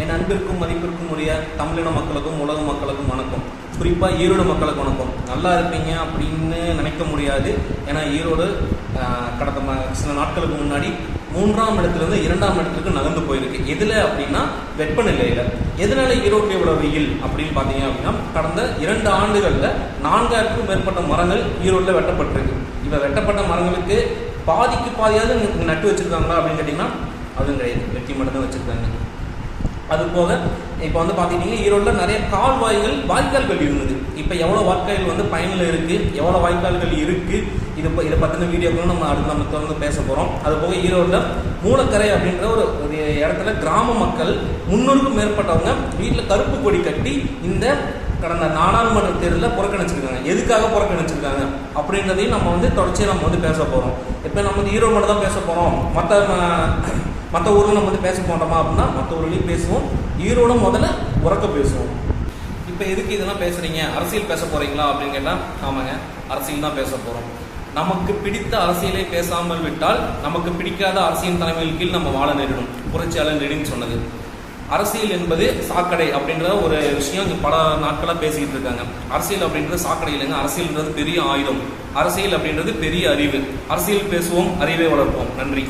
என் அன்பிற்கும் மதிப்பிற்கும் உரிய தமிழின மக்களுக்கும் உலக மக்களுக்கும் வணக்கம். குறிப்பாக ஈரோடு மக்களுக்கு வணக்கம். நல்லா இருப்பீங்க அப்படின்னு நினைக்க முடியாது. ஏன்னா ஈரோடு கடந்த சில நாட்களுக்கு முன்னாடி 3ஆம் இடத்துலேருந்து 2ஆம் இடத்துக்கு நகர்ந்து போயிருக்கு. எதில் அப்படின்னா வெப்பநிலையில். எதனால ஈரோட்டில் இவ்வளவு வெயில் அப்படின்னு பார்த்தீங்க அப்படின்னா, கடந்த 2 ஆண்டுகளில் 4000க்கும் மேற்பட்ட மரங்கள் ஈரோட்டில் வெட்டப்பட்டிருக்கு. இப்போ வெட்டப்பட்ட மரங்களுக்கு பாதிக்கு பாதியாவது நட்டு வச்சுருக்காங்களா அப்படின்னு கேட்டிங்கன்னா அதுவும் கிடையாது. வெட்டி மட்டும் தான் வச்சுருக்காங்க. அது போக இப்போ பார்த்துக்கிட்டிங்கன்னா ஈரோட்டில் நிறைய வாய்க்கால்கள் இருந்தது. இப்போ எவ்வளோ வாய்க்கால்கள் பயனில் இருக்குது, எவ்வளோ வாய்க்கால்கள் இருக்குது, இதை பற்றின வீடியோக்களும் நம்ம தொடர்ந்து பேச போகிறோம். அது போக ஈரோட்டில் மூலக்கரை அப்படின்ற ஒரு இடத்துல கிராம மக்கள் 300க்கும் மேற்பட்டவங்க வீட்டில் கருப்பு கொடி கட்டி இந்த கடந்த நாடாளுமன்ற தேர்தலில் புறக்கணிச்சிருக்காங்க. எதுக்காக புறக்கணிச்சிருக்காங்க அப்படின்றதையும் நம்ம தொடர்ச்சியாக நம்ம பேச போகிறோம். இப்போ நம்ம ஈரோடு மட்டும் தான் பேச போகிறோம், மற்ற ஊரில் நம்ம பேச போட்டோமா அப்படின்னா மற்ற ஊர்லேயும் பேசுவோம். ஈரோட முதல்ல உறக்க பேசுவோம். இப்போ எதுக்கு இதெல்லாம் பேசுகிறீங்க, அரசியல் பேச போகிறீங்களா அப்படின்னு கேட்டால் ஆமாங்க, அரசியல் தான் பேச போகிறோம். நமக்கு பிடித்த அரசியலை பேசாமல் விட்டால் நமக்கு பிடிக்காத அரசியல் தலைமையில் கீழ் நம்ம வாழ நேரிடும். புரட்சியாளர் லெனின் சொன்னது. அரசியல் என்பது சாக்கடை அப்படின்ற ஒரு விஷயம் இங்கே பல நாட்களாக பேசிக்கிட்டு இருக்காங்க. அரசியல் அப்படின்றது சாக்கடை இல்லைங்க. அரசியல்ன்றது பெரிய ஆயுதம். அரசியல் அப்படின்றது பெரிய அறிவு. அரசியல் பேசுவோம், அறிவை வளர்ப்போம். நன்றி.